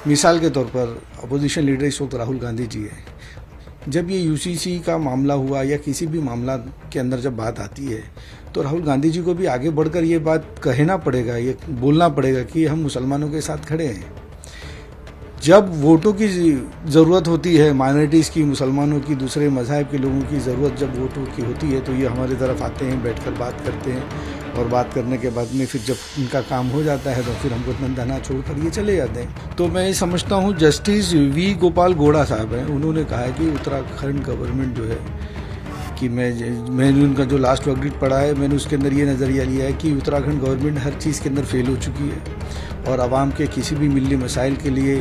मिसाल के तौर पर अपोजिशन लीडर इस वक्त राहुल गांधी जी है। जब ये यूसीसी का मामला हुआ या किसी भी मामला के अंदर जब बात आती है तो राहुल गांधी जी को भी आगे बढ़कर ये बात कहना पड़ेगा, ये बोलना पड़ेगा कि हम मुसलमानों के साथ खड़े हैं। जब वोटों की ज़रूरत होती है, माइनॉरिटीज़ की, मुसलमानों की, दूसरे मज़हब के लोगों की ज़रूरत जब वोटों की होती है तो ये हमारी तरफ आते हैं, बैठकर बात करते हैं और बात करने के बाद में फिर जब इनका काम हो जाता है तो फिर हमको धना छोड़कर ये चले जाते हैं। तो मैं समझता हूँ जस्टिस वी गोपाल गौड़ा साहब हैं, उन्होंने कहा है कि उत्तराखंड गवर्नमेंट जो है कि मैंने उनका जो लास्ट वर्डिक्ट पढ़ा है, मैंने उसके अंदर ये नज़रिया लिया है कि उत्तराखंड गवर्नमेंट हर चीज़ के अंदर फेल हो चुकी है और आवाम के किसी भी मिली मसाइल के लिए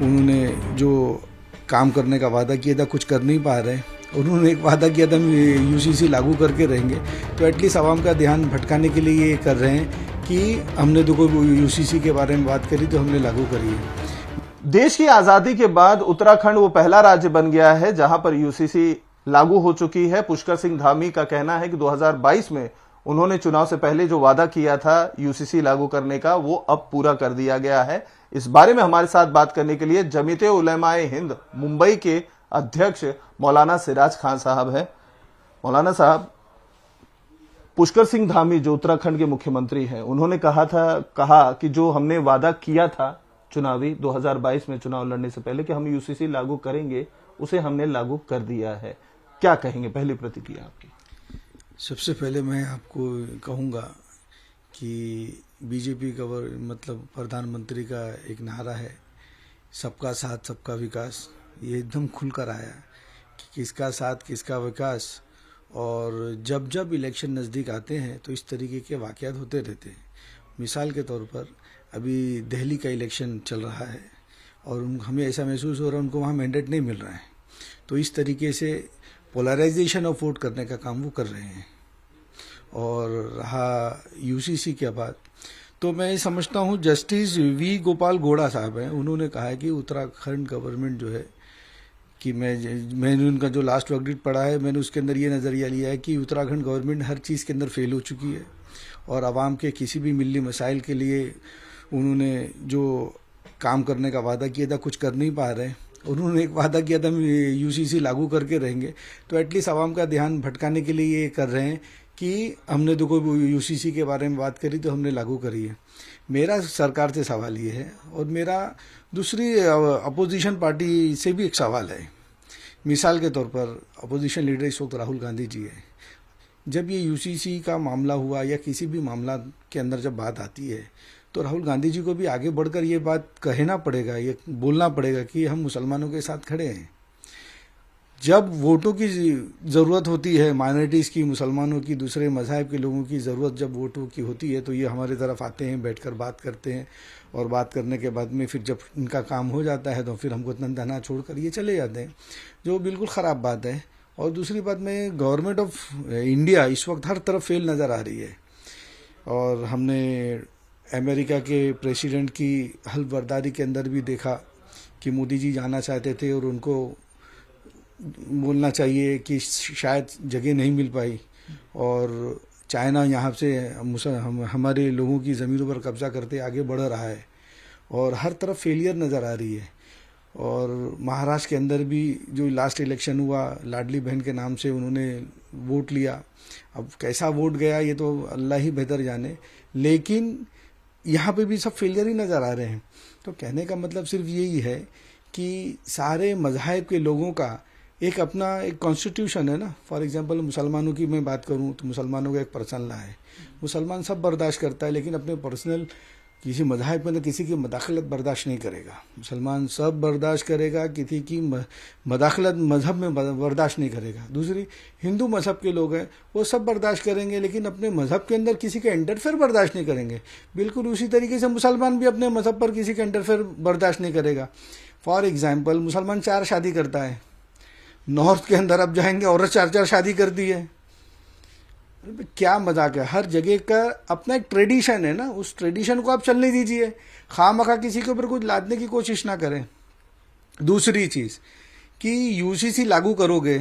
उन्होंने जो काम करने का वादा किया था कुछ कर नहीं पा रहे। उन्होंने एक वादा किया था हम यूसीसी लागू करके रहेंगे, तो एटलीस्ट आवाम का ध्यान भटकाने के लिए ये कर रहे हैं कि हमने तो कोई यूसीसी के बारे में बात करी तो हमने लागू करी है। देश की आजादी के बाद उत्तराखंड वो पहला राज्य बन गया है जहां पर यूसीसी लागू हो चुकी है। पुष्कर सिंह धामी का कहना है कि 2022 में उन्होंने चुनाव से पहले जो वादा किया था यूसीसी लागू करने का वो अब पूरा कर दिया गया है। इस बारे में हमारे साथ बात करने के लिए जमीयते उलेमाए हिंद मुंबई के अध्यक्ष मौलाना सिराज खान साहब हैं। मौलाना साहब, पुष्कर सिंह धामी जो उत्तराखंड के मुख्यमंत्री हैं, उन्होंने कहा कि जो हमने वादा किया था चुनावी 2022 में चुनाव लड़ने से पहले कि हम यूसीसी लागू करेंगे, उसे हमने लागू कर दिया है। क्या कहेंगे, पहली प्रतिक्रिया आपकी? सबसे पहले मैं आपको कहूँगा कि बीजेपी का मतलब प्रधानमंत्री का एक नारा है, सबका साथ सबका विकास। ये एकदम खुलकर आया कि किसका साथ किसका विकास। और जब जब इलेक्शन नज़दीक आते हैं तो इस तरीके के वाक़यात होते रहते हैं। मिसाल के तौर पर अभी दिल्ली का इलेक्शन चल रहा है और हमें ऐसा महसूस हो रहा है उनको वहाँ मैंडेट नहीं मिल रहा है, तो इस तरीके से पोलराइजेशन ऑफ वोट करने का काम वो कर रहे हैं। और रहा यूसीसी के बाद, तो मैं समझता हूँ जस्टिस वी गोपाल गौड़ा साहब हैं, उन्होंने कहा है कि उत्तराखंड गवर्नमेंट जो है कि मैंने उनका जो लास्ट वर्डिक्ट पढ़ा है, मैंने उसके अंदर ये नज़रिया लिया है कि उत्तराखंड गवर्नमेंट हर चीज़ के अंदर फेल हो चुकी है और आवाम के किसी भी मिली मसाइल के लिए उन्होंने जो काम करने का वादा किया था कुछ कर नहीं पा रहे। उन्होंने एक वादा किया था हम यूसीसी लागू करके रहेंगे, तो एटलीस्ट आवाम का ध्यान भटकाने के लिए ये कर रहे हैं कि हमने तो कोई यूसीसी के बारे में बात करी तो हमने लागू करी है। मेरा सरकार से सवाल ये है और मेरा दूसरी अपोजिशन पार्टी से भी एक सवाल है। मिसाल के तौर पर अपोजिशन लीडर इस वक्त राहुल गांधी जी है। जब ये यूसीसी का मामला हुआ या किसी भी मामला के अंदर जब बात आती है तो राहुल गांधी जी को भी आगे बढ़कर ये बात कहना पड़ेगा, ये बोलना पड़ेगा कि हम मुसलमानों के साथ खड़े हैं। जब वोटों की ज़रूरत होती है, माइनॉरिटीज़ की, मुसलमानों की, दूसरे मज़हब के लोगों की ज़रूरत जब वोटों की होती है तो ये हमारी तरफ आते हैं, बैठकर बात करते हैं और बात करने के बाद में फिर जब इनका काम हो जाता है तो फिर हमको धना छोड़कर ये चले जाते हैं, जो बिल्कुल ख़राब बात है। और दूसरी बात में, गवर्नमेंट ऑफ इंडिया इस वक्त हर तरफ फेल नज़र आ रही है और हमने अमेरिका के प्रेसिडेंट की हल्फ बर्दारी के अंदर भी देखा कि मोदी जी जाना चाहते थे और उनको बोलना चाहिए कि शायद जगह नहीं मिल पाई और चाइना यहाँ से हमारे लोगों की ज़मीनों पर कब्जा करते आगे बढ़ रहा है और हर तरफ फेलियर नज़र आ रही है। और महाराष्ट्र के अंदर भी जो लास्ट इलेक्शन हुआ, लाडली बहन के नाम से उन्होंने वोट लिया। अब कैसा वोट गया ये तो अल्लाह ही बेहतर जाने, लेकिन यहाँ पे भी सब फेलियर ही नज़र आ रहे हैं। तो कहने का मतलब सिर्फ यही है कि सारे मज़हब के लोगों का एक अपना एक कॉन्स्टिट्यूशन है ना। फॉर एग्जांपल मुसलमानों की मैं बात करूं तो मुसलमानों का एक पर्सनल है, मुसलमान सब बर्दाश्त करता है लेकिन अपने पर्सनल किसी मज़हब में किसी की मदाखलत बर्दाश्त नहीं करेगा। मुसलमान सब बर्दाश्त करेगा, किसी की मदाखलत मज़हब में बर्दाश्त नहीं करेगा। दूसरी, हिंदू मज़हब के लोग हैं वो सब बर्दाश्त करेंगे लेकिन अपने मज़हब के अंदर किसी का इंटरफेयर बर्दाश्त नहीं करेंगे। बिल्कुल उसी तरीके से मुसलमान भी अपने मज़हब पर किसी का इंटरफेयर बर्दाश्त नहीं करेगा। फॉर एग्ज़ाम्पल, मुसलमान 4 शादी करता है, नॉर्थ के अंदर अब जाएंगे औरत 4 शादी करती है। क्या मजाक है। हर जगह का अपना एक ट्रेडिशन है ना, उस ट्रेडिशन को आप चलने दीजिए, खामखा किसी के ऊपर कुछ लादने की कोशिश ना करें। दूसरी चीज़ कि यूसीसी लागू करोगे,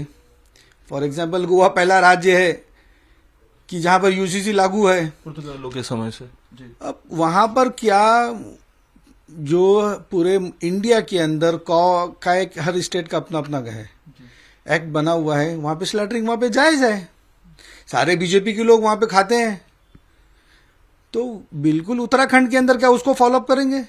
फॉर एग्जांपल गोवा पहला राज्य है कि जहाँ पर यूसीसी लागू है पुर्तगालों के समय से जी। अब वहाँ पर क्या जो पूरे इंडिया के अंदर का एक हर स्टेट का अपना अपना है एक्ट बना हुआ है, वहां पे स्लैटरिंग वहां पे जायज है, सारे बीजेपी के लोग वहां पे खाते हैं, तो बिल्कुल उत्तराखंड के अंदर क्या उसको फॉलोअप करेंगे?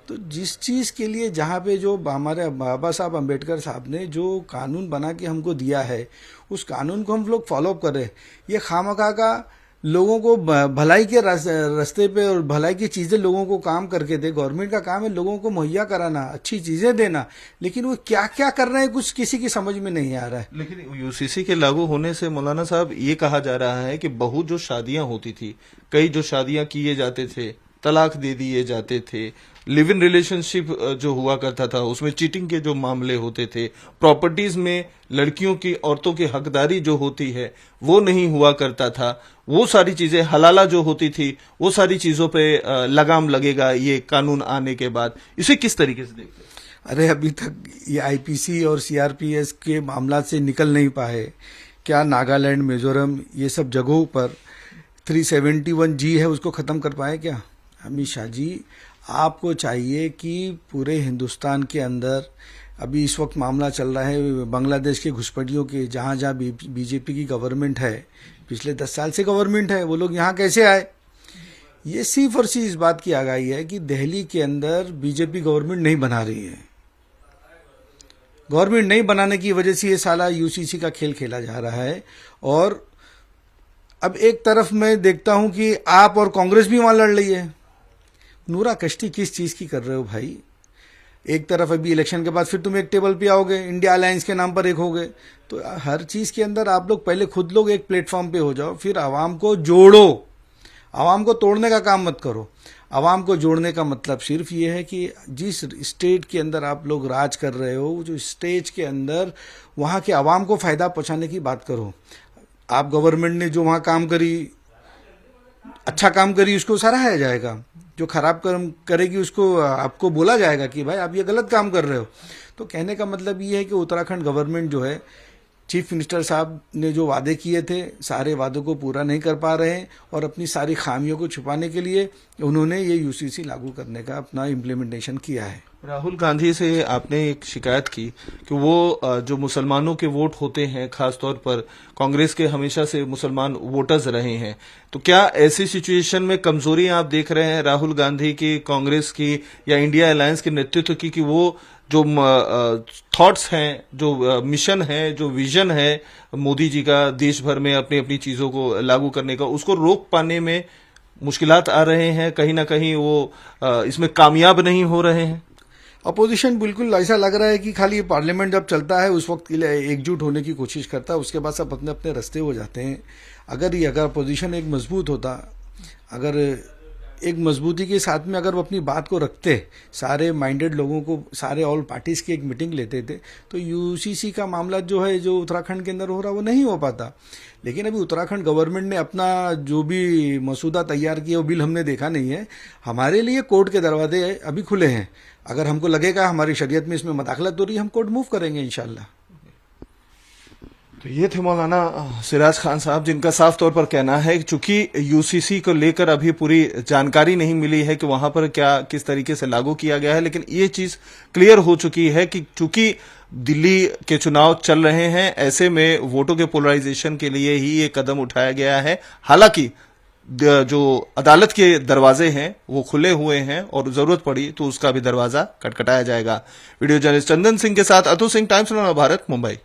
तो जिस चीज के लिए जहां पे जो हमारे बाबा साहब अम्बेडकर साहब ने जो कानून बना के हमको दिया है, उस कानून को हम लोग फॉलोअप कर रहे हैं। ये खामखा का लोगों को भलाई के रास्ते पे और भलाई की चीजें लोगों को काम करके दे। गवर्नमेंट का काम है लोगों को मुहैया कराना, अच्छी चीजें देना, लेकिन वो क्या क्या कर रहे हैं कुछ किसी की समझ में नहीं आ रहा है। लेकिन यूसीसी के लागू होने से मौलाना साहब ये कहा जा रहा है कि बहुत जो शादियां होती थी, कई जो शादियां किए जाते थे, तलाक दे दिए जाते थे, लिव इन रिलेशनशिप जो हुआ करता था उसमें चीटिंग के जो मामले होते थे, प्रॉपर्टीज में लड़कियों की औरतों की हकदारी जो होती है वो नहीं हुआ करता था, वो सारी चीजें हलाला जो होती थी वो सारी चीजों पे लगाम लगेगा ये कानून आने के बाद। इसे किस तरीके से देखते हैं? अरे अभी तक ये आईपीसी और सीआरपीएस के मामला से निकल नहीं पाए क्या? नागालैंड, मिजोरम, ये सब जगहों पर 371G है उसको खत्म कर पाए क्या? अमित शाह जी, आपको चाहिए कि पूरे हिंदुस्तान के अंदर अभी इस वक्त मामला चल रहा है बांग्लादेश के घुसपैठियों के, जहां जहां बीजेपी की गवर्नमेंट है, पिछले 10 साल से गवर्नमेंट है, वो लोग यहाँ कैसे आए? ये सिर्फ और सिर्फ इस बात की आगाही है कि दिल्ली के अंदर बीजेपी गवर्नमेंट नहीं बना रही है। गवर्नमेंट नहीं बनाने की वजह से ये साला यूसीसी का खेल खेला जा रहा है। और अब एक तरफ मैं देखता हूं कि आप और कांग्रेस भी वहां लड़ रही है। नूरा कश्ती किस चीज की कर रहे हो भाई? एक तरफ अभी इलेक्शन के बाद फिर तुम एक टेबल पे आओगे, इंडिया अलायंस के नाम पर एक होगे, तो हर चीज के अंदर आप लोग पहले खुद लोग एक प्लेटफॉर्म पे हो जाओ, फिर आवाम को जोड़ो। आवाम को तोड़ने का काम मत करो। आवाम को जोड़ने का मतलब सिर्फ ये है कि जिस स्टेट के अंदर आप लोग राज कर रहे हो, जो स्टेट के अंदर वहां के आवाम को फायदा पहुंचाने की बात करो। आप गवर्नमेंट ने जो वहां काम करी, अच्छा काम करी, उसको सराहाया जाएगा। जो खराब काम करेगी उसको आपको बोला जाएगा कि भाई आप ये गलत काम कर रहे हो। तो कहने का मतलब ये है कि उत्तराखंड गवर्नमेंट जो है, चीफ मिनिस्टर साहब ने जो वादे किए थे सारे वादों को पूरा नहीं कर पा रहे हैं, और अपनी सारी खामियों को छुपाने के लिए उन्होंने ये यूसीसी लागू करने का अपना इम्प्लीमेंटेशन किया है। राहुल गांधी से आपने एक शिकायत की कि वो जो मुसलमानों के वोट होते हैं, खासतौर पर कांग्रेस के हमेशा से मुसलमान वोटर्स रहे हैं, तो क्या ऐसी सिचुएशन में कमजोरी आप देख रहे हैं राहुल गांधी की, कांग्रेस की या इंडिया अलायंस के नेतृत्व की, कि वो जो थॉट्स हैं, जो मिशन है, जो विजन है मोदी जी का देश भर में अपनी अपनी चीजों को लागू करने का, उसको रोक पाने में मुश्किलात आ रहे हैं, कहीं ना कहीं वो इसमें कामयाब नहीं हो रहे हैं? अपोजिशन बिल्कुल ऐसा लग रहा है कि खाली पार्लियामेंट जब चलता है उस वक्त के लिए एकजुट होने की कोशिश करता है, उसके बाद सब अपने अपने रास्ते हो जाते हैं। अगर अपोजिशन एक मजबूत होता, अगर एक मजबूती के साथ में अगर वो अपनी बात को रखते, सारे माइंडेड लोगों को, सारे ऑल पार्टीज की एक मीटिंग लेते थे, तो यूसीसी का मामला जो है, जो उत्तराखंड के अंदर हो रहा है, वो नहीं हो पाता। लेकिन अभी उत्तराखंड गवर्नमेंट ने अपना जो भी मसूदा तैयार किया, वो बिल हमने देखा नहीं है। हमारे लिए कोर्ट के दरवाजे अभी खुले हैं। अगर हमको लगेगा हमारी शरीयत में इसमें मदाखलत हो रही है, हम कोर्ट मूव करेंगे इंशाल्लाह। तो ये थे मौलाना सिराज खान साहब, जिनका साफ तौर पर कहना है कि चूंकि यूसीसी को लेकर अभी पूरी जानकारी नहीं मिली है कि वहां पर क्या किस तरीके से लागू किया गया है, लेकिन ये चीज क्लियर हो चुकी है कि चूंकि दिल्ली के चुनाव चल रहे हैं, ऐसे में वोटों के पोलराइजेशन के लिए ही ये कदम उठाया गया है। हालांकि जो अदालत के दरवाजे हैं वो खुले हुए हैं और जरूरत पड़ी तो उसका भी दरवाजा खटखटाया जाएगा। वीडियो जर्नलिस्ट चंदन सिंह के साथ अतुल सिंह, टाइम्स ऑफ भारत, मुंबई।